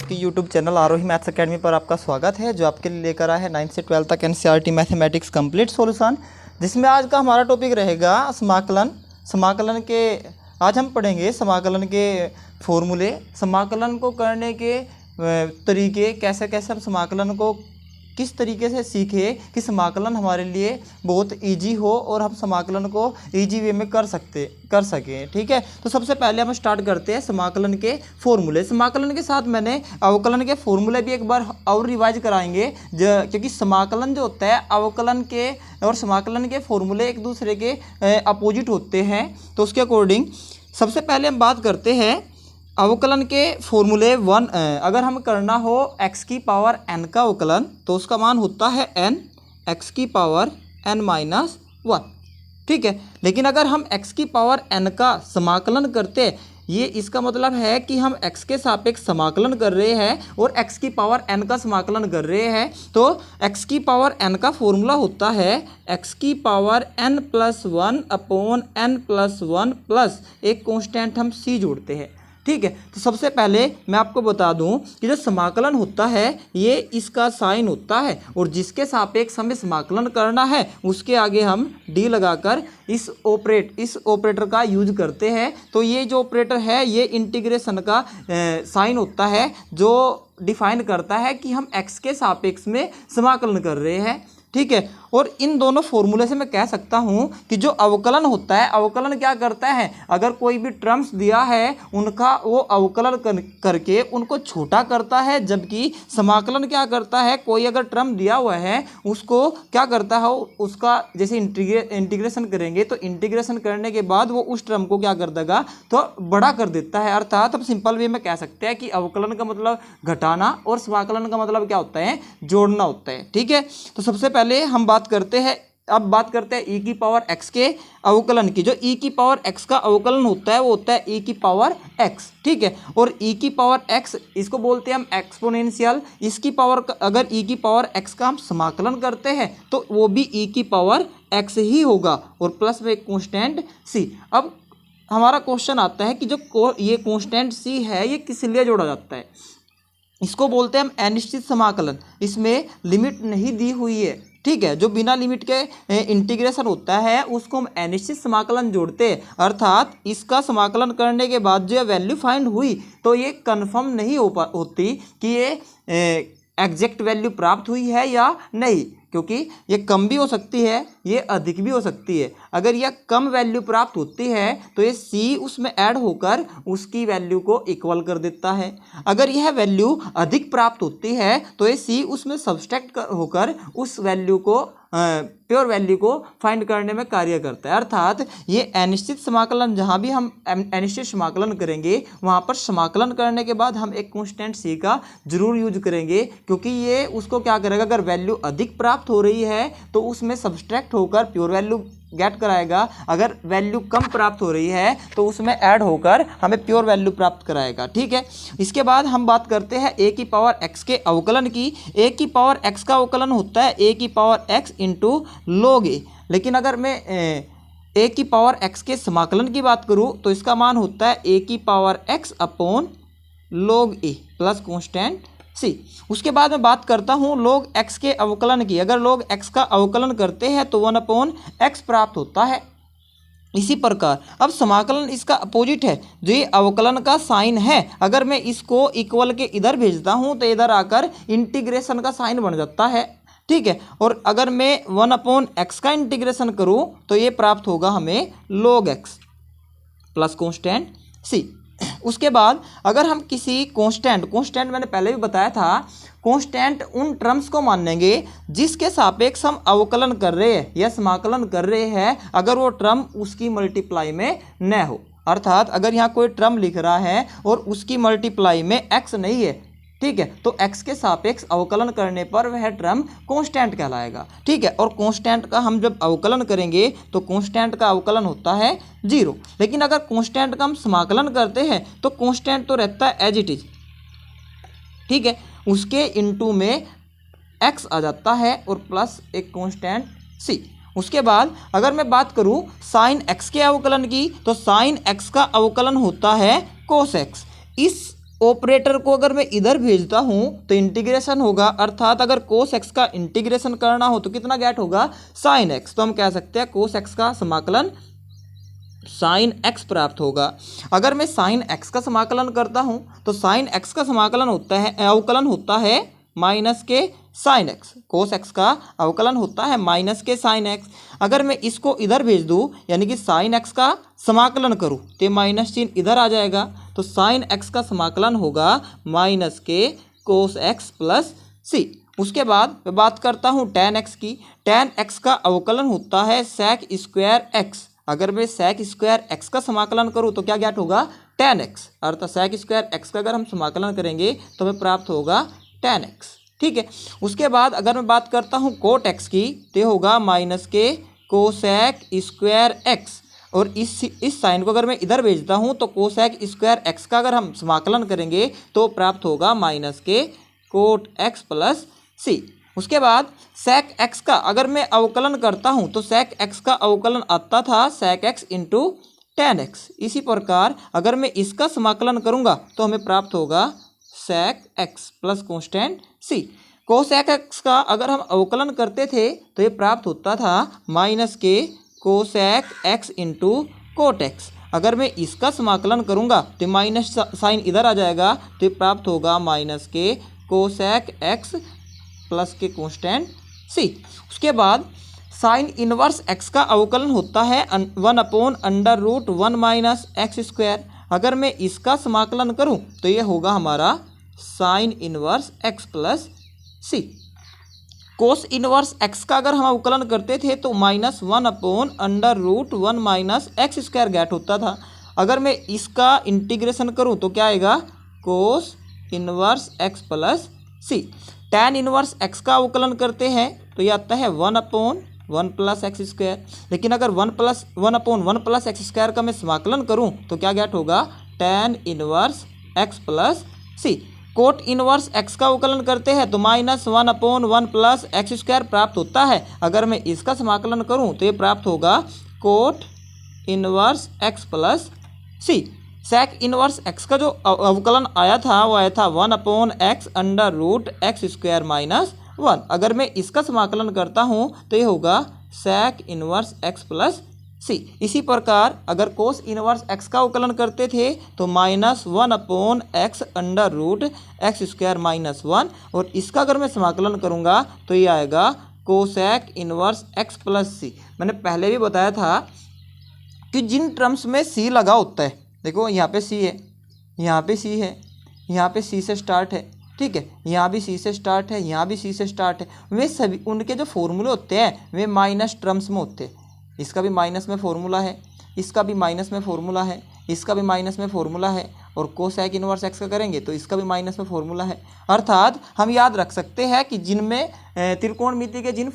आपके YouTube channel आरोही maths academy पर आपका स्वागत है, जो आपके लिए लेकर आया है 9 से 12 तक एनसीईआरटी मैथमेटिक्स कंप्लीट सॉल्यूशन, जिसमें आज का हमारा टॉपिक रहेगा समाकलन। समाकलन के आज हम पढ़ेंगे समाकलन के फॉर्मूले, समाकलन को करने के तरीके, कैसे कैसे हम समाकलन को किस तरीके से सीखे कि समाकलन हमारे लिए बहुत इजी हो और हम समाकलन को इजी वे में कर सकें। ठीक है, तो सबसे पहले हम स्टार्ट करते हैं समाकलन के फॉर्मूले। समाकलन के साथ मैंने अवकलन के फॉर्मूले भी एक बार और रिवाइज कराएंगे, क्योंकि समाकलन जो होता है अवकलन के और समाकलन के फॉर्मूले एक दूसरे के अपोजिट होते हैं। तो उसके अकॉर्डिंग सबसे पहले हम बात करते हैं अवकलन के फॉर्मूले। अगर हम करना हो x की पावर n का अवकलन तो उसका मान होता है n x की पावर n-1। ठीक है, लेकिन अगर हम x की पावर n का समाकलन करते, ये इसका मतलब है कि हम x के सापेक्ष समाकलन कर रहे हैं और x की पावर n का समाकलन कर रहे हैं। तो x की पावर n का फॉर्मूला होता है x की power n+1 upon n+1 plus एक कांस्टेंट हम c जोड़ते हैं। ठीक है, तो सबसे पहले मैं आपको बता दूं कि जो समाकलन होता है ये इसका साइन होता है और जिसके सापेक्ष हमें समाकलन करना है उसके आगे हम d लगाकर इस ऑपरेटर का यूज करते हैं। तो ये जो ऑपरेटर है ये इंटीग्रेशन का साइन होता है, जो डिफाइन करता है कि हम x के सापेक्ष में समाकलन कर रहे हैं। ठीक है, और इन दोनों फॉर्मूले से मैं कह सकता हूं कि जो अवकलन होता है, अवकलन क्या करता है, अगर कोई भी टर्म्स दिया है उनका वो अवकलन करके उनको छोटा करता है, जबकि समाकलन क्या करता है, कोई अगर टर्म दिया हुआ है उसको क्या करता है, उसका जैसे इंटीग्रेशन करेंगे तो इंटीग्रेशन करने के बाद वो उस टर्म को क्या कर देगा, तो बड़ा कर देता है। अर्थात अब सिंपल वे में कह सकते हैं कि अवकलन का मतलब घटाना और समाकलन का मतलब क्या होता है, जोड़ना होता है। ठीक है, तो सबसे पहले हम बात करते हैं e की पावर x के अवकलन की। जो e की पावर x का अवकलन होता है वो होता है e की पावर x। ठीक है, और e की पावर x इसको बोलते हैं हम एक्सपोनेंशियल। इसकी पावर अगर e की पावर x का हम समाकलन करते हैं तो वो भी e की पावर x ही होगा और प्लस में एक कांस्टेंट c। अब हमारा क्वेश्चन आता है कि जो ये कांस्टेंट c है ये किस लिए जोड़ा जाता है, इसको बोलते हैं हम अनिश्चित समाकलन। इसमें लिमिट नहीं दी हुई है। ठीक है, जो बिना लिमिट के इंटीग्रेशन होता है उसको हम अनिश्चित समाकलन जोड़ते हैं। अर्थात इसका समाकलन करने के बाद जो वैल्यू फाइंड हुई तो ये कंफर्म नहीं होती कि ये एग्जैक्ट वैल्यू प्राप्त हुई है या नहीं, क्योंकि ये कम भी हो सकती है, ये अधिक भी हो सकती है। अगर यह कम वैल्यू प्राप्त होती है तो ये c उसमें ऐड होकर उसकी वैल्यू को इक्वल कर देता है। अगर यह वैल्यू अधिक प्राप्त होती है तो ये c उसमें सब्सट्रैक्ट होकर उस वैल्यू को प्योर वैल्यू को फाइंड करने में कार्य करता है। अर्थात ये अनिश्चित समाकलन, जहाँ भी हम अनिश्चित समाकलन करेंगे वहाँ पर समाकलन करने के बाद हम एक कांस्टेंट c का जरूर यूज करेंगे, क्योंकि ये उसको क्या करेगा, अगर वैल्यू अधिक प्राप्त हो रही है तो उसमें सब्सट्रैक्ट होकर प्योर वैल्यू गेट कराएगा। अगर वैल्यू कम प्राप्त हो रही है तो उसमें ऐड होकर हमें प्योर वैल्यू प्राप्त कराएगा। ठीक है, इसके बाद हम बात करते हैं a की पावर x के अवकलन की। a की पावर x का अवकलन होता है a की power x into log a। लेकिन अगर मैं a की पावर x के समाकलन की बात करूं तो इसका मान होता है a की power x upon log a plus constant c। उसके बाद मैं बात करता हूँ log x के अवकलन की। अगर log x का अवकलन करते हैं तो 1/x प्राप्त होता है। इसी प्रकार अब समाकलन इसका अपोजिट है, जो ये अवकलन का साइन है, अगर मैं इसको इक्वल के इधर भेजता हूँ तो इधर आकर इंटीग्रेशन का साइन बन जाता है। ठीक है, और अगर मैं 1/x का इंटीग्रेशन करूँ तो ये प्राप्त होगा हमें log x plus constant c। उसके बाद अगर हम किसी कांस्टेंट मैंने पहले भी बताया था, कांस्टेंट उन टर्म्स को मानेंगे जिसके सापेक्ष हम अवकलन कर रहे हैं या समाकलन कर रहे हैं, अगर वो टर्म उसकी मल्टीप्लाई में न हो। अर्थात अगर यहाँ कोई टर्म लिख रहा है और उसकी मल्टीप्लाई में x नहीं है, ठीक है, तो x के सापेक्ष अवकलन करने पर वह टर्म कांस्टेंट कहलाएगा। ठीक है, और कांस्टेंट का हम जब अवकलन करेंगे तो कांस्टेंट का अवकलन होता है 0। लेकिन अगर कांस्टेंट का हम समाकलन करते हैं तो कांस्टेंट तो रहता है एज इट इज। ठीक है, उसके इनटू में x आ जाता है और प्लस एक कांस्टेंट c। उसके बाद अगर मैं बात करूं साइन x के अवकलन की तो साइन x का अवकलन होता है cos x। इस ऑपरेटर को अगर मैं इधर भेजता हूँ तो इंटीग्रेशन होगा, अर्थात अगर कोस एक्स का इंटीग्रेशन करना हो तो कितना गेट होगा, साइन एक्स। तो हम कह सकते हैं कोस एक्स का समाकलन साइन एक्स प्राप्त होगा। अगर मैं साइन एक्स का समाकलन करता हूँ तो साइन एक्स का समाकलन होता है, अवकलन होता है माइनस के साइन एक्स। कोस एक्स का अवकलन होता है माइनस के साइन एक्स। अगर मैं इसको इधर भेज दूँ यानी कि साइन एक्स का समाकलन करूँ तो माइनस चिन्ह इधर आ जाएगा, तो साइन एक्स का समाकलन होगा माइनस के कोस एक्स प्लस सी। उसके बाद मैं बात करता हूँ टेन एक्स की। टेन एक्स का अवकलन होता है सेक स्क्वायर एक्स। अगर मैं सेक स्क्वायर एक्स का समाकलन करूँ तो क्या ज्ञात होगा, टेन एक्स। अर्थात सेक स्क्वायर एक्स का अगर हम समाकलन करेंगे तो हमें प्राप्त होगा टेन एक्स। ठीक है। उसके बाद अगर मैं बात करता हूँ कोट एक्स की तो होगा माइनस के कोसेक स्क्वायर एक्स। और इस साइन को अगर मैं इधर भेजता हूँ तो कोसेक स्क्वायर एक्स का अगर हम समाकलन करेंगे तो प्राप्त होगा माइनस के कोट एक्स प्लस सी। उसके बाद सेक एक्स का अगर मैं अवकलन करता हूँ तो सेक एक्स का अवकलन आता था sec x into tan x. इसी प्रकार अगर मैं इसका समाकलन करूँगा तो हमें प्राप्त होगा सेक एक्स प्लस कॉन्स्टेंट सी। कोसेक एक्स का अगर हम अवकलन करते थे तो ये प्राप्त होता था माइनस के cosec x into cot x. अगर मैं इसका समाकलन करूँगा तो माइनस साइन इधर आ जाएगा, तो ये प्राप्त होगा माइनस के कोसेक एक्स प्लस के कॉन्स्टेंट सी। उसके बाद साइन इनवर्स एक्स का अवकलन होता है 1/√1 माइनस एक्स स्क्वायर। अगर मैं इसका समाकलन करूं तो ये होगा हमारा साइन इनवर्स एक्स प्लस सी। कोस इनवर्स एक्स का अगर हम अवकलन करते थे तो -1/√1 माइनस एक्स स्क्वायर ज्ञात होता था। अगर मैं इसका इंटीग्रेशन करूं तो क्या आएगा, कोस इनवर्स एक्स प्लस सी। टैन इनवर्स एक्स का अवकलन करते हैं तो ये आता है 1/1 प्लस एक्स स्क्वायर। लेकिन अगर 1/1 प्लस एक्स स्क्वायर का मैं समाकलन करूं तो क्या ज्ञात होगा, टैन इनवर्स एक्स प्लस सी। कोट इनवर्स एक्स का अवकलन करते हैं तो -1/1 प्लस एक्स स्क्वायर प्राप्त होता है। अगर मैं इसका समाकलन करूं तो ये प्राप्त होगा कोट इनवर्स एक्स प्लस सी। सेक इनवर्स एक्स का जो अवकलन आया था वो आया था 1/x√x² माइनस 1। अगर मैं इसका समाकलन करता हूँ तो ये होगा सेक इनवर्स एक्स प्लस सी। इसी प्रकार अगर कोस इनवर्स एक्स का अवकलन करते थे तो -1/x√x² माइनस 1, और इसका अगर मैं समाकलन करूँगा तो ये आएगा कोसेक इनवर्स एक्स प्लस सी। मैंने पहले भी बताया था कि जिन टर्म्स में सी लगा होता है, देखो यहाँ पे सी है, यहाँ पे सी है, यहाँ पे सी से स्टार्ट है, ठीक है, यहाँ भी सी से स्टार्ट है, यहाँ भी सी से स्टार्ट है, वे सभी उनके जो फॉर्मूले होते हैं वे माइनस टर्म्स में होते हैं। इसका भी माइनस में फॉर्मूला है, इसका भी माइनस में फॉर्मूला है, इसका भी माइनस में फॉर्मूला है, और कोसेक इनवर्स एक्स का करेंगे तो इसका भी माइनस में फॉर्मूला है। अर्थात हम याद रख सकते हैं कि जिनमें त्रिकोणमिति के जिन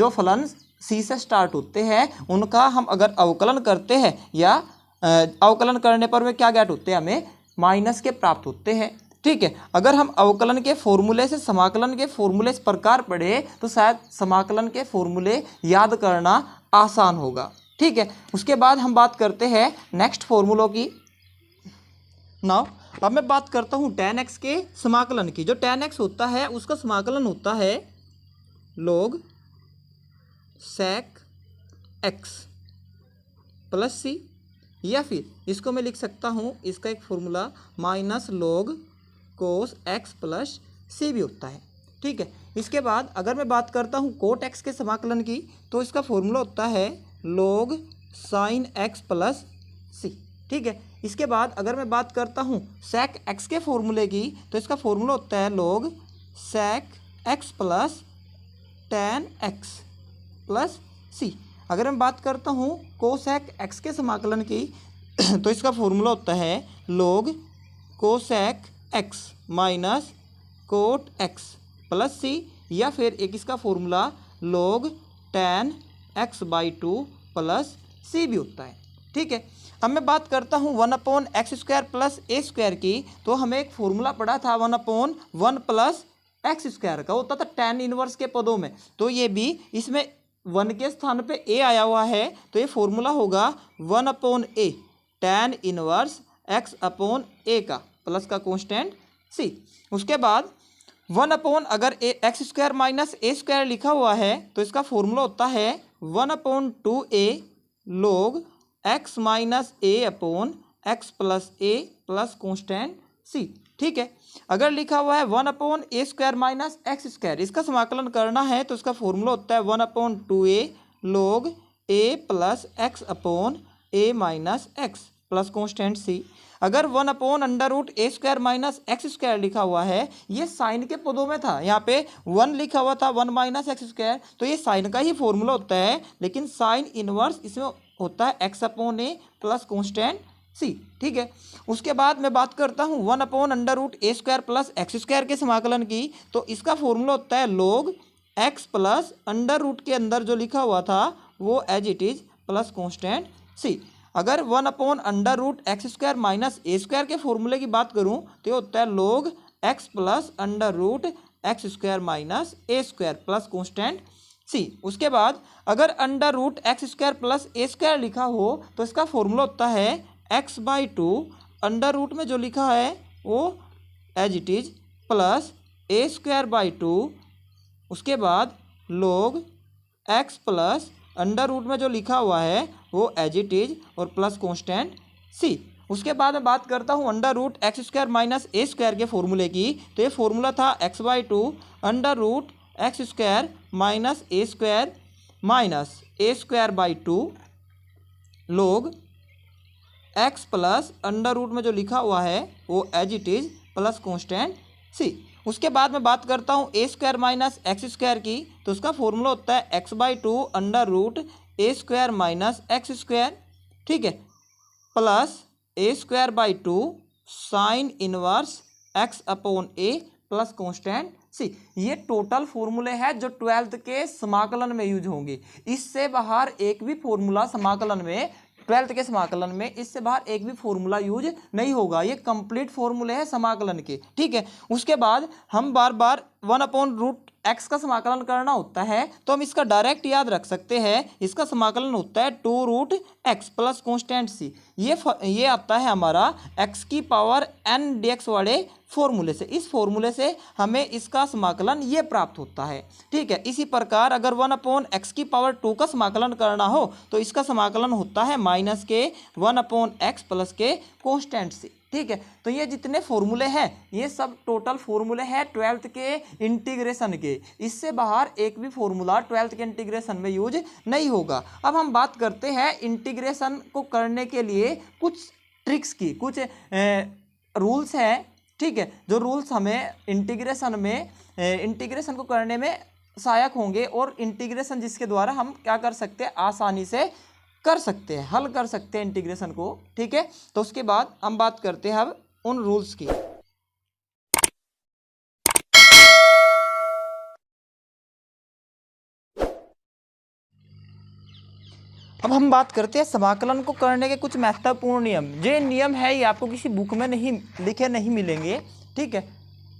फलन सी से स्टार्ट होते हैं उनका हम अगर अवकलन करते हैं या अवकलन करने पर वे क्या ज्ञात होते हैं, हमें माइनस के प्राप्त होते हैं। ठीक है, अगर हम अवकलन के फॉर्मूले से समाकलन के फॉर्मूले इस प्रकार पढ़े तो शायद समाकलन के फॉर्मूले याद करना आसान होगा। ठीक है, उसके बाद हम बात करते हैं नेक्स्ट फॉर्मूलों की। नाउ अब मैं बात करता हूँ tan x के समाकलन की। जो tan x होता है उसका समाकलन होता है log sec x plus c, या फिर इसको मैं लिख सकता हूँ, इसका एक formula minus log cos x plus सी भी होता है। ठीक है, इसके बाद अगर मैं बात करता हूँ कोट x के समाकलन की तो इसका फॉर्मूला होता है log sin x प्लस सी। ठीक है, इसके बाद अगर मैं बात करता हूँ sec x के फॉर्मूले की तो इसका फॉर्मूला होता है log sec x plus tan x plus c. अगर मैं बात करता हूँ कोसेक x के समाकलन की तो इसका फॉर्मूला होता है log cosec x minus cot x plus c, या फिर एक इसका formula log tan x/2 plus सी भी होता है। ठीक है, अब मैं बात करता हूँ 1/x² प्लस a² की, तो हमें एक फॉर्मूला पड़ा था 1/1 प्लस x² का, होता था tan इनवर्स के पदों में। तो ये भी इसमें 1 के स्थान पे a आया हुआ है, तो ये फॉर्मूला होगा 1/a tan इनवर्स x/a का। प्लस का कॉन्स्टेंट सी। उसके बाद 1 अगर x square minus A square लिखा हुआ है तो इसका फॉर्मूला होता है 1/2a log x माइनस ए अपॉन एक्स प्लस ए प्लस कॉन्स्टेंट सी। ठीक है, अगर लिखा हुआ है 1/a square minus x square, इसका समाकलन करना है तो इसका फॉर्मूला होता है 1/2a log a plus x upon a minus x plus constant सी। अगर 1/√a square minus x square लिखा हुआ है, ये साइन के पदों में था, यहाँ पे 1 लिखा हुआ था 1 माइनस एक्स स्क्वायर, तो ये साइन का ही फॉर्मूला होता है, लेकिन साइन इनवर्स इसमें होता है x upon A plus constant सी। ठीक है, उसके बाद मैं बात करता हूँ 1/√a square plus x square के समाकलन की, तो इसका फॉर्मूला होता है log x plus under root के अंदर जो लिखा हुआ था वो as it is plus constant सी। अगर 1/√x square minus A square के फॉर्मूले की बात करूं तो ये होता है log x plus under root x square minus A square plus constant C. उसके बाद अगर under root x square plus A square लिखा हो तो इसका फॉर्मूला होता है x/2 अंडर रूट में जो लिखा है वो as it is plus A square by 2। उसके बाद log x plus under root में जो लिखा हुआ है वो एज इट इज और प्लस कॉन्स्टेंट सी। उसके बाद मैं बात करता हूँ under root x square minus A square के फॉर्मूले की, तो ये फॉर्मूला था x/2 under root x square minus A square minus A square by 2 log x plus under root में जो लिखा हुआ है वो as it is plus constant C. उसके बाद मैं बात करता हूँ A square minus x square की, तो उसका फॉर्मूला होता है x/2 under root a square minus x square. ठीक है, plus A square by 2 sine inverse x upon A plus constant C. ये टोटल फॉर्मूले हैं जो 12th के समाकलन में यूज होंगे। इससे बाहर एक भी फॉर्मूला समाकलन में 12th के समाकलन में इससे बाहर एक भी फॉर्मूला यूज नहीं होगा। ये कंप्लीट फॉर्मूले हैं समाकलन के। ठीक है, उसके बाद हम बार बार 1/√x का समाकलन करना होता है तो हम इसका डायरेक्ट याद रख सकते हैं। इसका समाकलन होता है 2√x प्लस कॉन्स्टेंट सी। ये आता है हमारा x की पावर n dx वाले फॉर्मूले से। इस फॉर्मूले से हमें इसका समाकलन ये प्राप्त होता है। ठीक है, इसी प्रकार अगर 1/x की पावर 2 का समाकलन करना हो तो इसका समाकलन होता है माइनस के 1/x प्लस के कॉन्स्टेंट से। ठीक है, तो ये जितने फॉर्मूले हैं ये सब टोटल फॉर्मूले हैं 12th के इंटीग्रेशन के। इससे बाहर एक भी फॉर्मूला 12th के इंटीग्रेशन में यूज नहीं होगा। अब हम बात करते हैं इंटीग्रेशन को करने के लिए कुछ ट्रिक्स की, कुछ रूल्स हैं। ठीक है, जो रूल्स हमें इंटीग्रेशन को करने में सहायक होंगे और इंटीग्रेशन जिसके द्वारा हम क्या कर सकते हैं, आसानी से कर सकते हैं, हल कर सकते हैं इंटीग्रेशन को। ठीक है, तो उसके बाद हम बात करते हैं अब उन रूल्स की। अब हम बात करते हैं समाकलन को करने के कुछ महत्वपूर्ण नियम। ये नियम है ये आपको किसी बुक में नहीं लिखे नहीं मिलेंगे। ठीक है,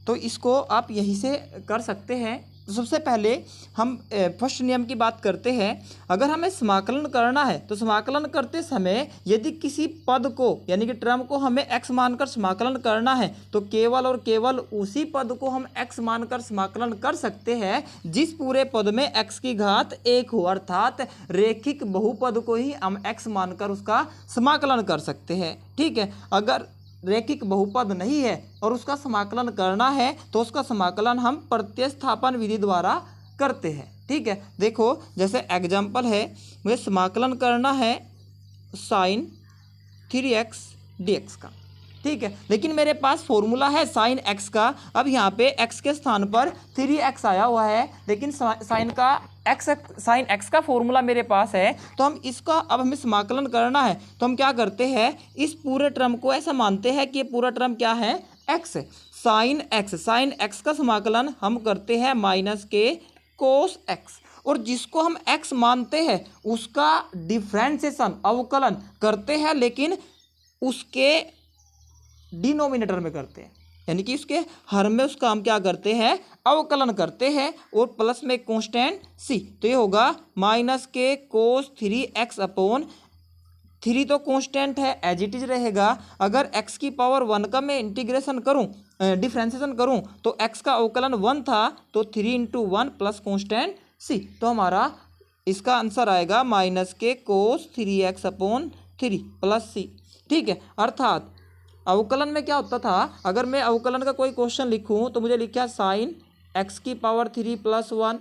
तो इसको आप यहीं से कर सकते हैं। तो सबसे पहले हम फर्स्ट नियम की बात करते हैं। अगर हमें समाकलन करना है तो समाकलन करते समय यदि किसी पद को यानी कि टर्म को हमें x मानकर समाकलन करना है तो केवल और केवल उसी पद को हम x मानकर समाकलन कर सकते हैं जिस पूरे पद में x की घात 1 हो, अर्थात रेखिक बहुपद को ही हम x मानकर उसका समाकलन कर सकते हैं। ठीक है, अगर रेखिक बहुपद नहीं है और उसका समाकलन करना है तो उसका समाकलन हम प्रतिस्थापन विधि द्वारा करते हैं। ठीक है, देखो जैसे एग्जाम्पल है, मुझे समाकलन करना है साइन 3x dx का। ठीक है, लेकिन मेरे पास फॉर्मूला है साइन x का। अब यहाँ पे x के स्थान पर 3x आया हुआ है, लेकिन साइन x का फॉर्मूला मेरे पास है, तो हम इसका अब हमें समाकलन करना है तो हम क्या करते हैं, इस पूरे टर्म को ऐसा मानते हैं कि ये पूरा टर्म क्या है, x है। साइन x का समाकलन हम करते हैं माइनस के कोस x, और जिसको हम x मानते हैं उसका डिफ्रेंशिएशन अवकलन करते हैं, लेकिन उसके डिनोमिनेटर में करते हैं, यानी कि इसके हर में उसका हम क्या करते हैं, अवकलन करते हैं, और प्लस में कांस्टेंट c। तो ये होगा माइनस के कोस 3x अपॉन 3 तो कांस्टेंट है, एज इट इज रहेगा। अगर x की पावर 1 का मैं इंटीग्रेशन करूं, डिफ्रेंसिएशन करूं, तो x का अवकलन 1 था, तो 3 इंटू 1 प्लस कांस्टेंट c, तो हमारा इसका आंसर आएगा माइनस के कोस 3x अपॉन 3 प्लस c। ठीक है, अर्थात अवकलन में क्या होता था, अगर मैं अवकलन का कोई क्वेश्चन लिखूं तो मुझे लिखा साइन x की पावर 3 प्लस 1।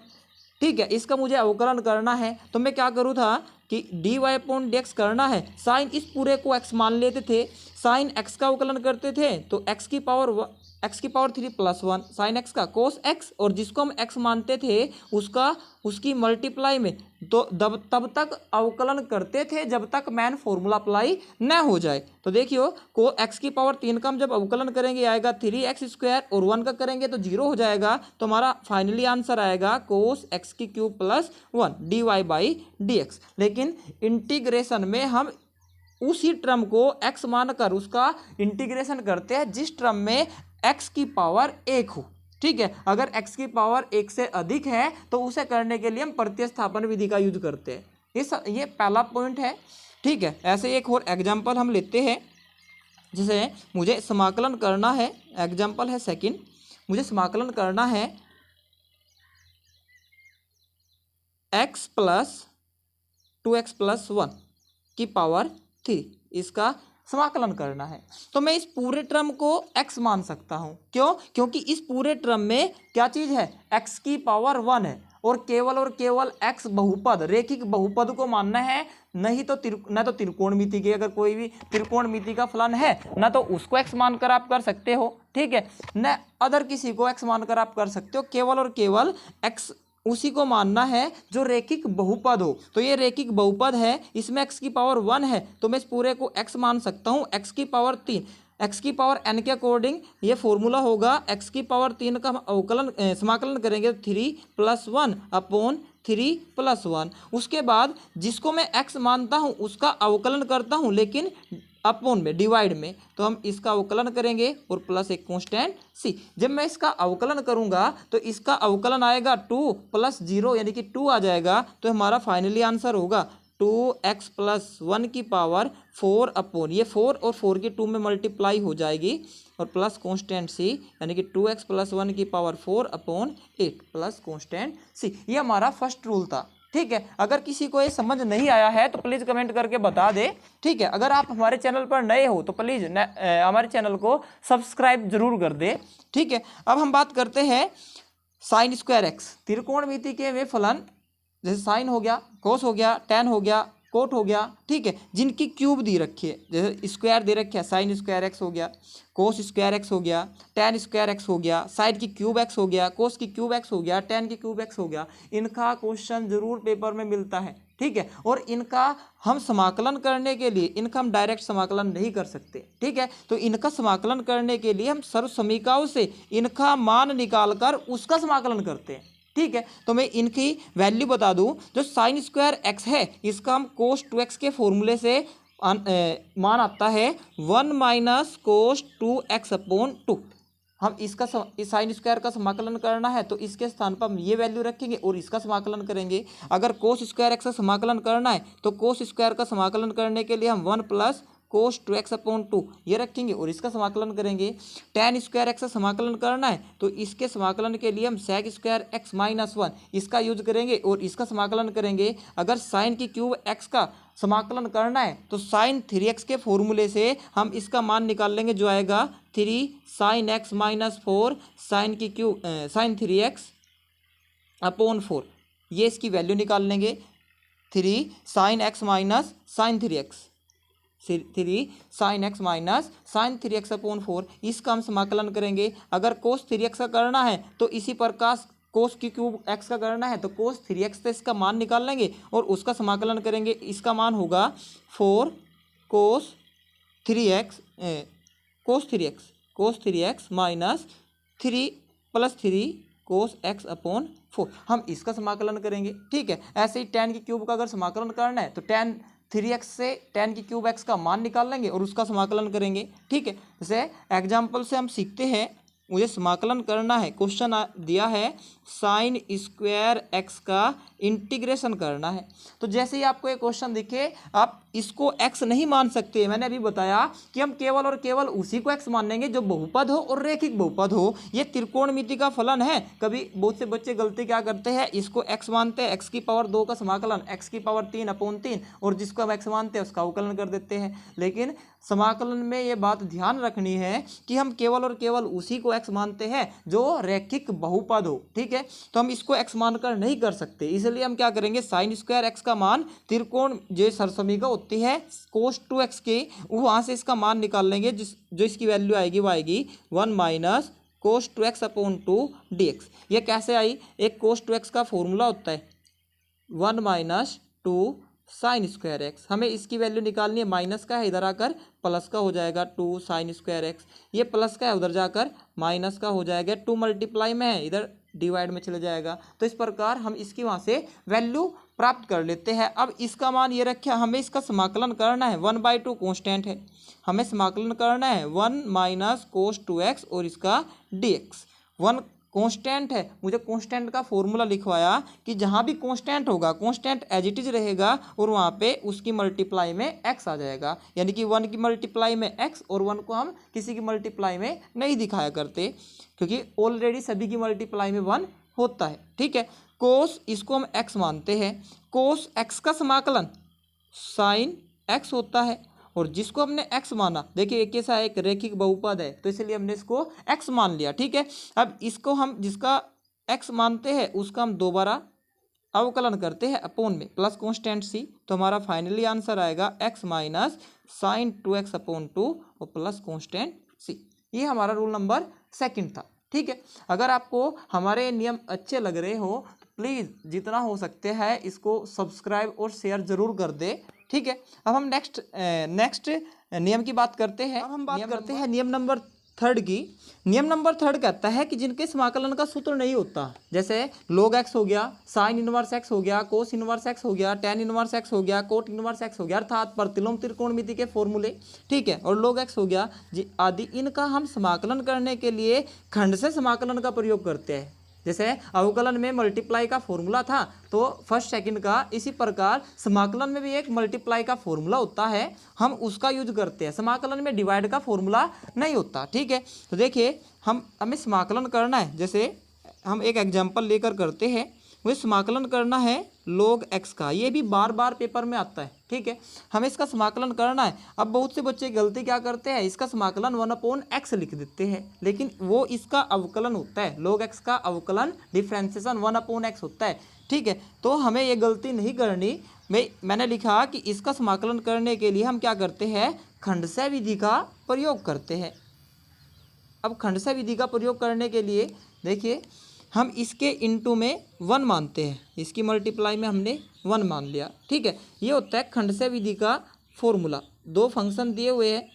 ठीक है, इसका मुझे अवकलन करना है, तो मैं क्या करूँ था कि dy अपॉन dx करना है। साइन इस पूरे को x मान लेते थे, साइन x का अवकलन करते थे तो x की पावर 3 प्लस 1 साइन x का कोस x, और जिसको हम x मानते थे उसकी मल्टीप्लाई में तो तब तक अवकलन करते थे जब तक मैन फॉर्मूला अप्लाई न हो जाए। तो देखियो को x की पावर 3 का हम जब अवकलन करेंगे आएगा 3x² और 1 का करेंगे तो 0 हो जाएगा, तो हमारा फाइनली आंसर आएगा कोस x की क्यूब प्लस 1 dy/dx। लेकिन इंटीग्रेशन में हम उसी टर्म को x मानकर उसका इंटीग्रेशन करते हैं जिस टर्म में x की पावर 1 हो। ठीक है, अगर x की पावर 1 से अधिक है तो उसे करने के लिए हम प्रतिस्थापन विधि का यूज करते हैं। ये पहला पॉइंट है। ठीक है, ऐसे एक और एग्जाम्पल हम लेते हैं, जिसे मुझे समाकलन करना है। एग्जाम्पल है सेकंड, मुझे समाकलन करना है x प्लस 2x प्लस 1 की पावर 3, इसका समाकलन करना है। तो मैं इस पूरे टर्म को x मान सकता हूं, क्यों? क्योंकि इस पूरे टर्म में क्या चीज़ है, x की पावर 1 है, और केवल x बहुपद, रेखिक बहुपद को मानना है, नहीं तो न तो त्रिकोणमिति के, अगर कोई भी त्रिकोणमिति का फलन है ना तो उसको x मानकर आप कर सकते हो। ठीक है, न अदर किसी को x मानकर आप कर सकते हो, केवल और केवल x उसी को मानना है जो रेखिक बहुपद हो। तो ये रेखिक बहुपद है, इसमें x की पावर 1 है, तो मैं इस पूरे को x मान सकता हूँ। x की पावर 3, x की पावर n के अकॉर्डिंग ये फॉर्मूला होगा, x की पावर 3 का हम समाकलन करेंगे 3 प्लस 1 अपॉन 3 प्लस 1। उसके बाद जिसको मैं x मानता हूँ उसका अवकलन करता हूँ, लेकिन अपॉन में, डिवाइड में, तो हम इसका अवकलन करेंगे और प्लस एक कांस्टेंट c। जब मैं इसका अवकलन करूंगा तो इसका अवकलन आएगा 2 प्लस 0 यानी कि 2 आ जाएगा, तो हमारा फाइनली आंसर होगा 2x प्लस 1 की पावर 4 अपॉन ये 4 और 4 की 2 में मल्टीप्लाई हो जाएगी, और प्लस कांस्टेंट c यानी कि 2x प्लस 1 की power 4 upon 8 plus constant c। ये हमारा फर्स्ट रूल था। ठीक है, अगर किसी को ये समझ नहीं आया है तो प्लीज़ कमेंट करके बता दे। ठीक है, अगर आप हमारे चैनल पर नए हो तो प्लीज़ हमारे चैनल को सब्सक्राइब जरूर कर दे। ठीक है, अब हम बात करते हैं साइन स्क्वायर एक्स, त्रिकोणमिति के वे फलन, जैसे साइन हो गया, कोस हो गया, टेन हो गया, कोट हो गया। ठीक है, जिनकी क्यूब दी रखी है, जैसे स्क्वायर दे रखी है, साइन स्क्वायर एक्स हो गया, कोस स्क्वायर एक्स हो गया, टेन स्क्वायर एक्स हो गया, साइड की क्यूब एक्स हो गया, कोस की क्यूब एक्स हो गया, टेन की क्यूब एक्स हो गया। इनका क्वेश्चन जरूर पेपर में मिलता है। ठीक है, और इनका हम समाकलन करने के लिए, इनका हम डायरेक्ट समाकलन नहीं कर सकते। ठीक है, तो इनका समाकलन करने के लिए हम सर्व समीकरणों से इनका मान निकालकर उसका समाकलन करते हैं। ठीक है, तो मैं इनकी वैल्यू बता दूं, जो साइन स्क्वायर एक्स है इसका हम कोस 2x के फॉर्मूले से मान आता है 1 माइनस कोस 2x अपॉन 2। हम इसका साइन स्क्वायर का समाकलन करना है तो इसके स्थान पर हम ये वैल्यू रखेंगे और इसका समाकलन करेंगे। अगर कोस स्क्वायर एक्स का समाकलन करना है तो कोस स्क्वायर का समाकलन करने के लिए हम 1 प्लस कोस 2x अपॉन 2 ये रखेंगे और इसका समाकलन करेंगे। टेन स्क्वायर एक्स का समाकलन करना है तो इसके समाकलन के लिए हम सेक स्क्वायर एक्स माइनस 1 इसका यूज करेंगे और इसका समाकलन करेंगे। अगर साइन की क्यूब एक्स का समाकलन करना है तो साइन 3x के फॉर्मूले से हम इसका मान निकाल लेंगे, जो आएगा 3 साइन एक्स माइनस 4 साइन की क्यूब साइन 3x अपॉन 4, ये इसकी वैल्यू निकाल लेंगे। 3 sine x minus sine 3x, 3 sine x minus sine 3x upon 4, इसका हम समाकलन करेंगे। अगर कोस 3x का करना है तो इसी प्रकार कोस की क्यूब x का करना है तो कोस 3x से इसका मान निकाल लेंगे और उसका समाकलन करेंगे। इसका मान होगा 4 कोस 3x माइनस 3 प्लस 3 कोस x अपॉन 4, हम इसका समाकलन करेंगे। ठीक है, ऐसे ही टेन की क्यूब का अगर समाकलन करना है तो टेन 3x से टेन की क्यूब x का मान निकाल लेंगे और उसका समाकलन करेंगे। ठीक है, जैसे एग्जाम्पल से हम सीखते हैं, मुझे समाकलन करना है। क्वेश्चन दिया है साइन स्क्वायर एक्स का इंटीग्रेशन करना है। तो जैसे ही आपको एक क्वेश्चन दिखे, आप इसको x नहीं मान सकते। मैंने अभी बताया कि हम केवल और केवल उसी को x मानेंगे जो बहुपद हो और रैखिक बहुपद हो। ये त्रिकोणमिति का फलन है। कभी बहुत से बच्चे गलती क्या करते हैं, इसको x मानते हैं, x की पावर 2 का समाकलन, x की पावर 3/3, और जिसको हम x मानते हैं उसका अवकलन कर देते हैं। लेकिन समाकलन में ये बात ध्यान रखनी है कि हम केवल और केवल उसी को x मानते हैं जो रैखिक बहुपद हो। ठीक है, तो हम इसको x मानकर नहीं कर सकते, इसलिए हम क्या करेंगे, साइन स्क्वायर x का मान त्रिकोण जो सरसमीका होती है cos 2x की, वहाँ से इसका मान निकाल लेंगे, जो इसकी वैल्यू आएगी वो आएगी 1 माइनस cos 2x/2 dx। ये कैसे आई, एक cos 2x का फॉर्मूला होता है 1 माइनस 2 साइन स्क्वायर एक्स। हमें इसकी वैल्यू निकालनी है, माइनस का है, इधर आकर प्लस का हो जाएगा 2 साइन स्क्वायर एक्स। ये प्लस का है, उधर जाकर माइनस का हो जाएगा, 2 मल्टीप्लाई में है, इधर डिवाइड में चले जाएगा। तो इस प्रकार हम इसकी वहाँ से वैल्यू प्राप्त कर लेते हैं। अब इसका मान ये रखा, हमें इसका समाकलन करना है, 1/2 कॉन्स्टेंट है, हमें समाकलन करना है 1 माइनस cos 2x और इसका dx। 1 कांस्टेंट है, मुझे कांस्टेंट का फॉर्मूला लिखवाया कि जहाँ भी कांस्टेंट होगा कांस्टेंट एज इट इज रहेगा और वहाँ पे उसकी मल्टीप्लाई में x आ जाएगा, यानी कि 1 की मल्टीप्लाई में x, और 1 को हम किसी की मल्टीप्लाई में नहीं दिखाया करते क्योंकि ऑलरेडी सभी की मल्टीप्लाई में 1 होता है। ठीक है, कोस इसको हम x मानते हैं, कोस x का समाकलन साइन x होता है, और जिसको हमने x माना, देखिए एक कैसा है, एक रैखिक बहुपद है, तो इसलिए हमने इसको x मान लिया। ठीक है, अब इसको हम जिसका x मानते हैं उसका हम दोबारा अवकलन करते हैं अपोन में प्लस कांस्टेंट c, तो हमारा फाइनली आंसर आएगा x माइनस साइन 2x/2 और प्लस कांस्टेंट c। ये हमारा रूल नंबर 2 था। ठीक है, अगर आपको हमारे नियम अच्छे लग रहे हो तो प्लीज़ जितना हो सकते हैं इसको सब्सक्राइब और शेयर ज़रूर कर दे। ठीक है, अब हम नेक्स्ट नियम की बात करते हैं। अब हम बात करते हैं नियम नंबर 3 की। नियम नंबर 3 कहता है कि जिनके समाकलन का सूत्र नहीं होता, जैसे log x हो गया, साइन इनवर्स x हो गया, कोस इनवर्स x हो गया, टेन इनवर्स x हो गया, कोट इनवर्स x हो गया, अर्थात प्रतिलोम त्रिकोणमिति के फॉर्मूले। ठीक है, और log x हो गया जी आदि, इनका हम समाकलन करने के लिए खंड से समाकलन का प्रयोग करते हैं। जैसे अवकलन में मल्टीप्लाई का फॉर्मूला था तो फर्स्ट सेकंड का, इसी प्रकार समाकलन में भी एक मल्टीप्लाई का फॉर्मूला होता है, हम उसका यूज करते हैं। समाकलन में डिवाइड का फॉर्मूला नहीं होता। ठीक है, तो देखिए हमें समाकलन करना है, जैसे हम एक एग्जाम्पल लेकर करते हैं, वही समाकलन करना है log x का, ये भी बार बार पेपर में आता है। ठीक है, हमें इसका समाकलन करना है। अब बहुत से बच्चे गलती क्या करते हैं, इसका समाकलन 1/x लिख देते हैं, लेकिन वो इसका अवकलन होता है, log x का अवकलन डिफ्रेंसिएशन 1/x होता है। ठीक है, तो हमें ये गलती नहीं करनी। मैंने लिखा कि इसका समाकलन करने के लिए हम क्या करते हैं, खंडशः विधि का प्रयोग करते हैं। अब खंडशः विधि का प्रयोग करने के लिए देखिए हम इसके इनटू में 1 मानते हैं, इसकी मल्टीप्लाई में हमने 1 मान लिया। ठीक है, ये होता है खंडशः विधि का फॉर्मूला। 2 फंक्शन दिए हुए हैं,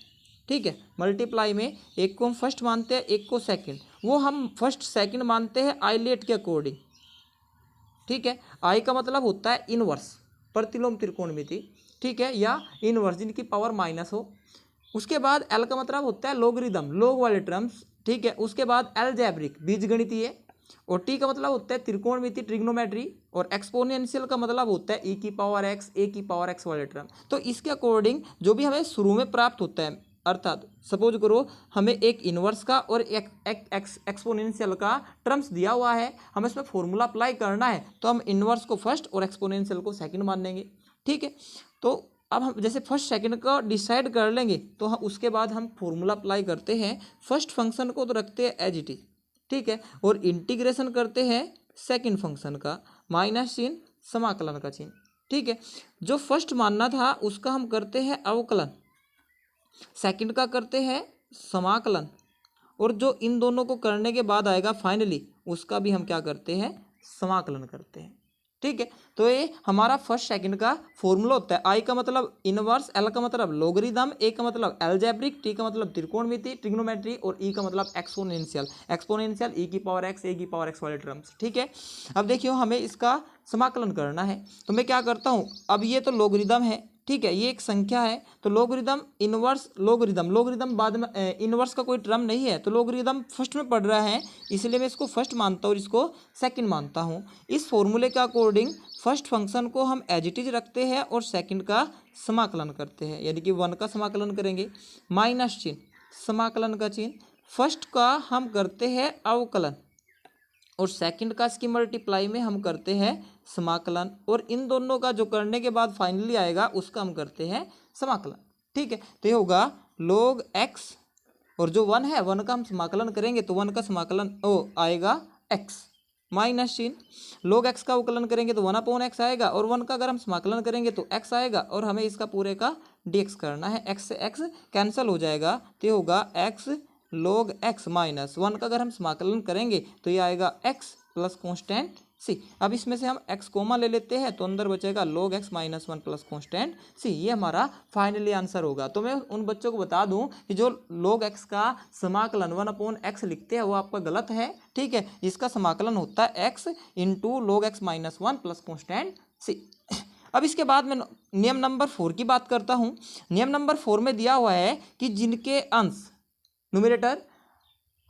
ठीक है, मल्टीप्लाई में एक को हम फर्स्ट मानते हैं, एक को सेकंड, वो हम फर्स्ट सेकंड मानते हैं आइलेट के अकॉर्डिंग। ठीक है, आई का मतलब होता है इनवर्स, प्रतिलोम त्रिकोणमिति। ठीक है, या इनवर्स जिनकी पावर माइनस हो। उसके बाद एल का मतलब होता है लोगरिदम, लोग वाले टर्म्स। ठीक है, उसके बाद अलजेब्रिक, बीजगणितीय, और टी का मतलब होता है त्रिकोणमिति, ट्रिग्नोमेट्री, और एक्सपोनेंशियल का मतलब होता है e की पावर x वाले टर्म। तो इसके अकॉर्डिंग जो भी हमें शुरू में प्राप्त होता है, अर्थात सपोज करो हमें एक इनवर्स का और एक एक्सपोनेंशियल का टर्म्स दिया हुआ है, हमें इसमें फॉर्मूला अप्लाई करना है, तो हम इनवर्स को फर्स्ट और एक्सपोनेंशियल को सेकंड मान लेंगे। ठीक है, तो अब हम जैसे फर्स्ट सेकंड का डिसाइड कर लेंगे तो हम उसके बाद हम फॉर्मूला अप्लाई करते हैं। फर्स्ट फंक्शन को तो रखते हैं एज इट इज, ठीक है, और इंटीग्रेशन करते हैं सेकंड फंक्शन का, माइनस चिन्ह, समाकलन का चिन्ह। ठीक है, जो फर्स्ट मानना था उसका हम करते हैं अवकलन, सेकंड का करते हैं समाकलन, और जो इन दोनों को करने के बाद आएगा फाइनली उसका भी हम क्या करते हैं, समाकलन करते हैं। ठीक है, तो ये हमारा फर्स्ट सेकंड का फॉर्मूला होता है। आई का मतलब इनवर्स, एल का मतलब लोगरिदम, ए का मतलब अलजेब्रिक, टी का मतलब त्रिकोणमिति, ट्रिग्नोमेट्री, और ई का मतलब एक्सपोनेंशियल, एक्सपोनेंशियल ई की पावर एक्स, ए की पावर एक्स वाले टर्म्स। ठीक है, अब देखियो हमें इसका समाकलन करना है, तो मैं क्या करता हूँ, अब ये तो लोगरिदम है, ठीक है, ये एक संख्या है तो लोगरिदम इनवर्स लोगरिदम बाद में इनवर्स का कोई टर्म नहीं है तो लोगरिदम फर्स्ट में पढ़ रहा है, इसलिए मैं इसको फर्स्ट मानता हूँ और इसको सेकंड मानता हूँ। इस फॉर्मूले के अकॉर्डिंग फर्स्ट फंक्शन को हम एज इट इज रखते हैं और सेकंड का समाकलन करते हैं, यानी कि 1 का समाकलन करेंगे, माइनस चिन्ह, समाकलन का चिन्ह, फर्स्ट का हम करते हैं अवकलन और सेकंड का इसकी मल्टीप्लाई में हम करते हैं समाकलन, और इन दोनों का जो करने के बाद फाइनली आएगा उसका हम करते हैं समाकलन। ठीक है, तो ये होगा log x और जो 1 है 1 का हम समाकलन करेंगे तो 1 का समाकलन आएगा x माइनस चिन्ह, log x का अवकलन करेंगे तो 1/x आएगा और 1 का अगर हम समाकलन करेंगे तो x आएगा और हमें इसका पूरे का dx करना है, x से x कैंसिल हो जाएगा तो ये होगा x log x माइनस 1 का अगर हम समाकलन करेंगे तो ये आएगा x प्लस कॉन्स्टेंट c। अब इसमें से हम x कोमा ले लेते हैं तो अंदर बचेगा log x minus 1 plus constant c, ये हमारा फाइनली आंसर होगा। तो मैं उन बच्चों को बता दूं कि जो log x का समाकलन 1/x लिखते हैं वो आपका गलत है। ठीक है, इसका समाकलन होता है x into log x minus 1 plus constant c। अब इसके बाद मैं नियम नंबर 4 की बात करता हूँ। नियम नंबर 4 में दिया हुआ है कि जिनके अंश न्यूमरेटर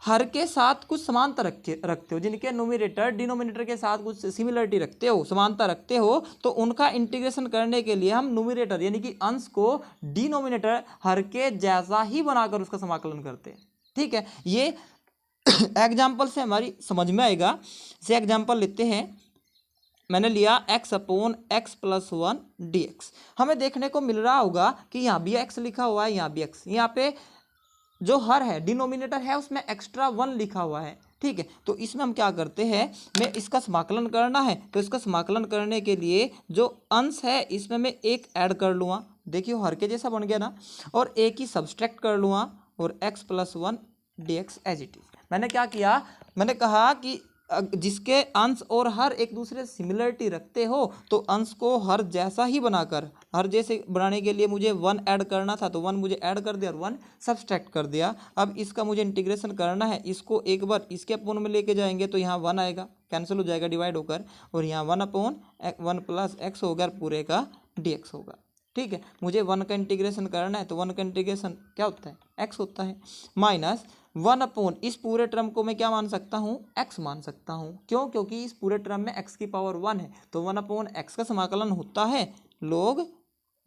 हर के साथ कुछ समानता रखते हो, जिनके न्यूमरेटर डिनोमिनेटर के साथ कुछ सिमिलरिटी रखते हो, समानता रखते हो, तो उनका इंटीग्रेशन करने के लिए हम न्यूमरेटर यानी कि अंश को डिनोमिनेटर हर के जैसा ही बनाकर उसका समाकलन करते हैं। ठीक है, ये एग्जाम्पल से हमारी समझ में आएगा। जैसे एग्जाम्पल लेते हैं, मैंने लिया x/x + 1 dx। हमें देखने को मिल रहा होगा कि यहाँ भी x लिखा हुआ है, यहाँ भी x, यहाँ पे जो हर है डिनोमिनेटर है उसमें एक्स्ट्रा 1 लिखा हुआ है। ठीक है, तो इसमें हम क्या करते हैं, मैं इसका समाकलन करना है तो इसका समाकलन करने के लिए जो अंश है इसमें मैं एक ऐड कर लूँगा, देखिए हर के जैसा बन गया ना, और एक ही सब्सट्रैक्ट कर लूँगा और x + 1 dx as it is. मैंने क्या किया, मैंने कहा कि जिसके अंश और हर एक दूसरे सिमिलरिटी रखते हो तो अंश को हर जैसा ही बनाकर, हर जैसे बनाने के लिए मुझे 1 ऐड करना था तो 1 मुझे ऐड कर दिया और 1 सब्सट्रैक्ट कर दिया। अब इसका मुझे इंटीग्रेशन करना है, इसको एक बार इसके अपोन में लेके जाएंगे तो यहाँ 1 आएगा, कैंसिल हो जाएगा डिवाइड होकर, और यहाँ 1/1 प्लस x होगा पूरे का dx होगा। ठीक है, मुझे 1 का इंटीग्रेशन करना है तो 1 का इंटीग्रेशन क्या होता है, x होता है, माइनस 1/, इस पूरे टर्म को मैं क्या मान सकता हूँ, x मान सकता हूँ। क्यों, क्योंकि इस पूरे टर्म में x की पावर 1 है तो 1/x का समाकलन होता है log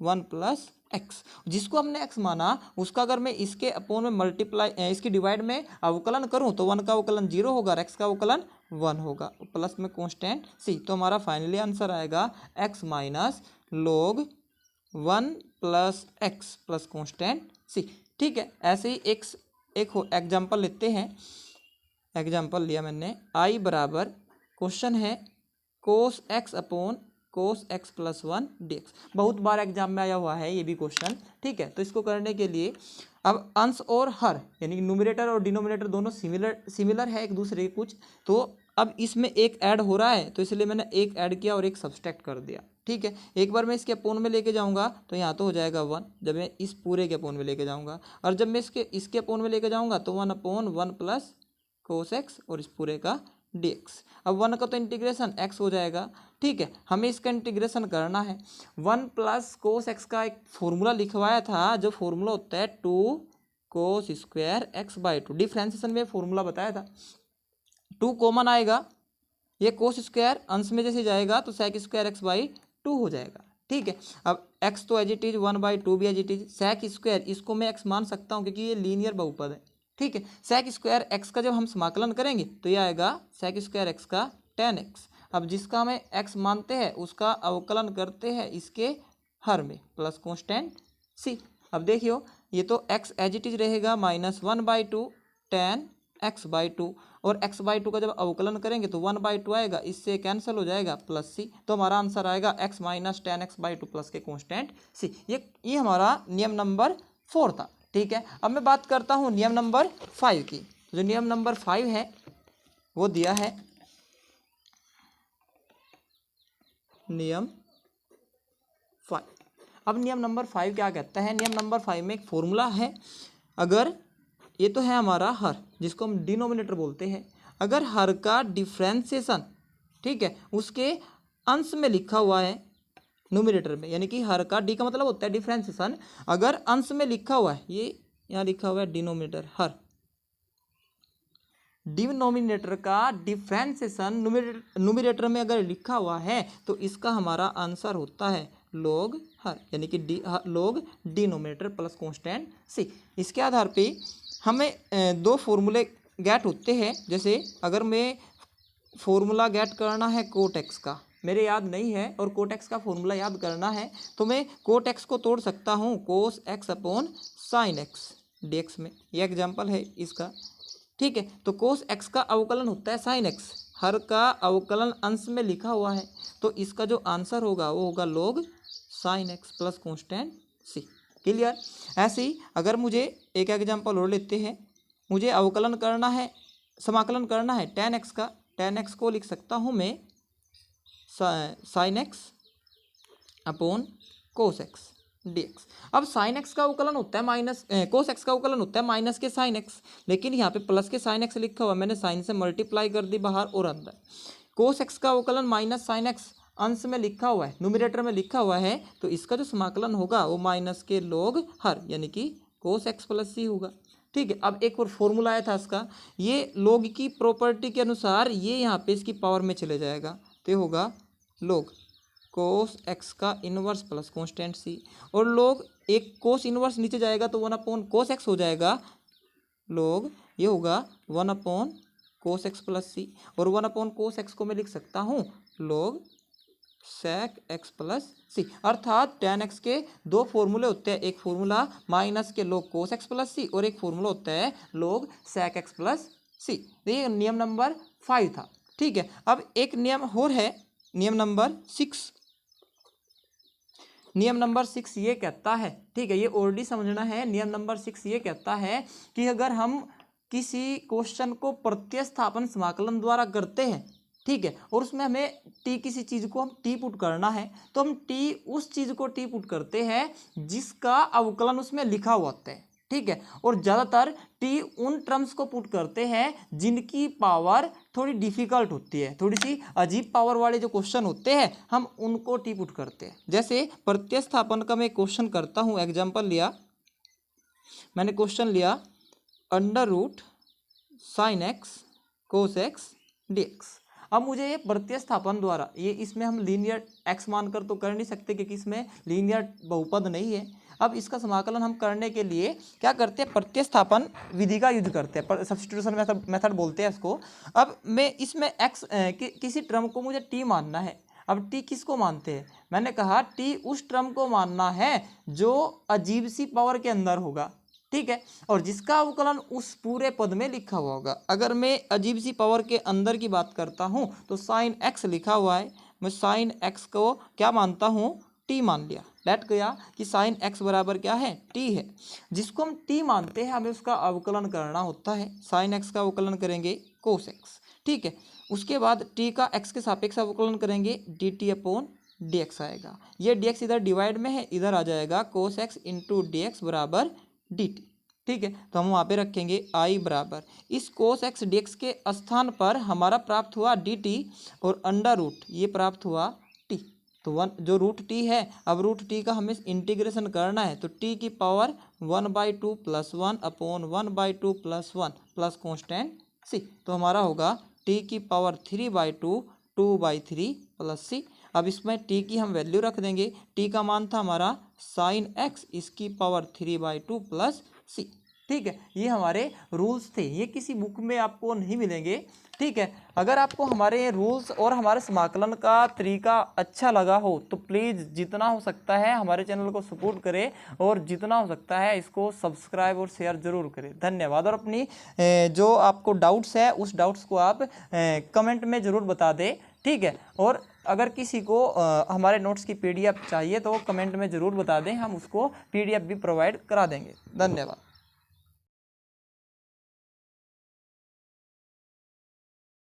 1 + x। जिसको हमने x माना उसका अगर मैं इसके अपोन में मल्टीप्लाई इसकी डिवाइड में अवकलन करूँ तो 1 का अवकलन 0 होगा और x का अवकलन 1 होगा, प्लस में कॉन्स्टेंट c। तो हमारा फाइनली आंसर आएगा x minus log 1 + x plus constant c। ठीक है, ऐसे ही एक एग्जाम्पल लेते हैं। एग्जाम्पल लिया मैंने, i बराबर क्वेश्चन है cos x + 1 dx। बहुत बार एग्जाम में आया हुआ है ये भी क्वेश्चन। ठीक है, तो इसको करने के लिए अब अंश और हर यानी न्यूमरेटर और डिनोमिनेटर दोनों सिमिलर है एक दूसरे के कुछ, तो अब इसमें एक ऐड हो रहा है तो इसलिए मैंने एक ऐड किया और एक सब्सट्रैक्ट कर दिया। ठीक है, एक बार मैं इसके अपोन में लेके जाऊंगा तो यहाँ तो हो जाएगा 1 जब मैं इस पूरे के अपोन में लेके जाऊंगा, और जब मैं इसके अपोन में लेके जाऊंगा तो 1/1 प्लस cos x और इस पूरे का dx। अब 1 का तो इंटीग्रेशन x हो जाएगा। ठीक है, हमें इसका इंटीग्रेशन करना है। 1 प्लस cos x का एक फॉर्मूला लिखवाया था, जो फॉर्मूला होता है 2 cos² x/2। डिफ्रेंसिएशन में फॉर्मूला बताया था, 2 कॉमन आएगा, ये cos² अंश में जैसे जाएगा तो sec² x/2 हो जाएगा। ठीक है, अब x तो एज इट इज, 1/2 भी एज इट इज, sec² इसको मैं x मान सकता हूँ क्योंकि ये लीनियर बहुपद है। ठीक है, sec² x का जब हम समाकलन करेंगे तो ये आएगा sec² x का tan x। अब जिसका हमें x मानते हैं उसका अवकलन करते हैं इसके हर में, प्लस कॉन्स्टेंट c। अब देखियो ये तो x एज इट इज रहेगा, -1/2 tan x/2, और x/2 का जब अवकलन करेंगे तो 1/2 आएगा, इससे कैंसिल हो जाएगा, प्लस c। तो हमारा आंसर आएगा x minus tan x/2 plus के कॉन्स्टेंट c। ये हमारा नियम नंबर 4 था। ठीक है, अब मैं बात करता हूँ नियम नंबर 5 की। जो नियम नंबर 5 है वो दिया है नियम 5। अब नियम नंबर 5 क्या कहता है, नियम नंबर 5 में एक फॉर्मूला है। अगर ये तो है हमारा हर, जिसको हम डिनोमिनेटर बोलते हैं, अगर हर का डिफ्रेंसिएशन, ठीक है, उसके अंश में लिखा हुआ है न्यूमरेटर में, यानी कि हर का, डी का मतलब होता है डिफ्रेंसिएशन। अगर अंश में लिखा हुआ है, ये यहाँ लिखा हुआ है डिनोमिनेटर, हर डिनोमिनेटर का डिफ्रेंसिएशन न्यूमरेटर में अगर लिखा हुआ है तो इसका हमारा आंसर होता है log हर, यानी कि log डिनोमिनेटर प्लस कांस्टेंट सी। इसके आधार पे हमें दो फॉर्मूले गेट होते हैं। जैसे अगर मैं फॉर्मूला गेट करना है कोट एक्स का, मेरे याद नहीं है, और कोट एक्स का फॉर्मूला याद करना है, तो मैं कोट एक्स को तोड़ सकता हूँ cos x upon sine x d x में। ये एग्जाम्पल है इसका, ठीक है। तो कोस एक्स का अवकलन होता है साइन एक्स, हर का अवकलन अंश में लिखा हुआ है, तो इसका जो आंसर होगा वो होगा log sine x plus constant C. Clear. ऐसे ही अगर मुझे एक एग्जांपल और लेते हैं, मुझे अवकलन करना है, समाकलन करना है tan एक्स का, tan एक्स को लिख सकता हूँ मैं साइन एक्स अपॉन कोस एक्स डी एक्स। अब साइन एक्स का अवकलन होता है माइनस, कोस एक्स का अवकलन होता है माइनस के साइन एक्स, लेकिन यहाँ पे प्लस के साइन एक्स लिखा हुआ, मैंने साइन से मल्टीप्लाई कर दी बाहर और अंदर। कोस एक्स का अवकलन माइनस साइन एक्स अंश में लिखा हुआ है, न्यूमरेटर में लिखा हुआ है, तो इसका जो समाकलन होगा वो माइनस के log हर, यानी कि कोस एक्स प्लस सी होगा। ठीक है। अब एक और फॉर्मूला आया था इसका, ये log की प्रॉपर्टी के अनुसार ये यहाँ पे इसकी पावर में चले जाएगा, तो होगा log कोस एक्स का इनवर्स प्लस कांस्टेंट सी, और log एक कोस इनवर्स नीचे जाएगा तो 1 कोस एक्स हो जाएगा, log ये होगा 1 कोस एक्स प्लस सी, और 1 कोस एक्स को मैं लिख सकता हूँ log sec एक्स प्लस सी। अर्थात tan एक्स के दो फॉर्मूले होते हैं, एक फॉर्मूला माइनस के log कोस एक्स प्लस सी, और एक फॉर्मूला होता है log sec एक्स प्लस सी। ये नियम नंबर 5 था। ठीक है। अब एक नियम और है, नियम नंबर 6। नियम नंबर 6 ये कहता है, ठीक है, ये ऑलरेडी समझना है। नियम नंबर 6 ये कहता है कि अगर हम किसी क्वेश्चन को प्रत्यस्थापन समाकलन द्वारा करते हैं, ठीक है, और उसमें हमें टी, किसी चीज़ को हम टी पुट करना है, तो हम टी उस चीज़ को टी पुट करते हैं जिसका अवकलन उसमें लिखा हुआ होता है। ठीक है। और ज़्यादातर टी उन टर्म्स को पुट करते हैं जिनकी पावर थोड़ी डिफिकल्ट होती है, थोड़ी सी अजीब पावर वाले जो क्वेश्चन होते हैं हम उनको टी पुट करते हैं। जैसे प्रत्यस्थापन का मैं क्वेश्चन करता हूँ, एग्जाम्पल लिया मैंने, क्वेश्चन लिया under root sine x cos x d x. अब मुझे ये प्रत्यस्थापन द्वारा, ये इसमें हम लीनियर एक्स मानकर तो कर नहीं सकते क्योंकि इसमें लीनियर बहुपद नहीं है। अब इसका समाकलन हम करने के लिए क्या करते हैं, प्रत्यस्थापन विधि का यूज करते हैं, सब्स्टिट्यूशन मेथड बोलते हैं इसको। अब मैं इसमें एक्स किसी टर्म को मुझे टी मानना है। अब टी किसको मानते हैं, मैंने कहा टी उस टर्म को मानना है जो अजीब सी पावर के अंदर होगा, ठीक है, और जिसका अवकलन उस पूरे पद में लिखा हुआ होगा। अगर मैं अजीब सी पावर के अंदर की बात करता हूँ तो साइन एक्स लिखा हुआ है, मैं साइन एक्स को क्या मानता हूँ, टी मान लिया, लेट गया कि साइन एक्स बराबर क्या है, टी है। जिसको हम टी मानते हैं हमें उसका अवकलन करना होता है। साइन एक्स का अवकलन करेंगे कोस एक्स, ठीक है, उसके बाद टी का एक्स के सापेक्ष अवकलन करेंगे D T upon D x आएगा। ये डी एक्स इधर डिवाइड में है, इधर आ जाएगा cos x into D x बराबर डी टी। ठीक है, तो हम वहाँ पे रखेंगे आई बराबर इस कोस एक्स डी एक्स के स्थान पर हमारा प्राप्त हुआ डी टी, और अंडर रूट ये प्राप्त हुआ टी। तो वन जो रूट टी है, अब रूट टी का हमें इंटीग्रेशन करना है, तो टी की पावर 1/2 + 1 अपॉन 1/2 + 1 प्लस कॉन्स्टेंट सी। तो हमारा होगा टी की पावर 3/2 2/3 प्लस सी। अब इसमें टी की हम वैल्यू रख देंगे, टी का मान था हमारा साइन एक्स, इसकी पावर 3/2 प्लस सी। ठीक है, ये हमारे रूल्स थे, ये किसी बुक में आपको नहीं मिलेंगे। ठीक है, अगर आपको हमारे रूल्स और हमारे समाकलन का तरीका अच्छा लगा हो तो प्लीज़ जितना हो सकता है हमारे चैनल को सपोर्ट करें, और जितना हो सकता है इसको सब्सक्राइब और शेयर ज़रूर करें। धन्यवाद। और अपनी जो आपको डाउट्स है उस डाउट्स को आप कमेंट में ज़रूर बता दें। ठीक है, और अगर किसी को हमारे नोट्स की PDF चाहिए तो कमेंट में ज़रूर बता दें, हम उसको PDF भी प्रोवाइड करा देंगे। धन्यवाद।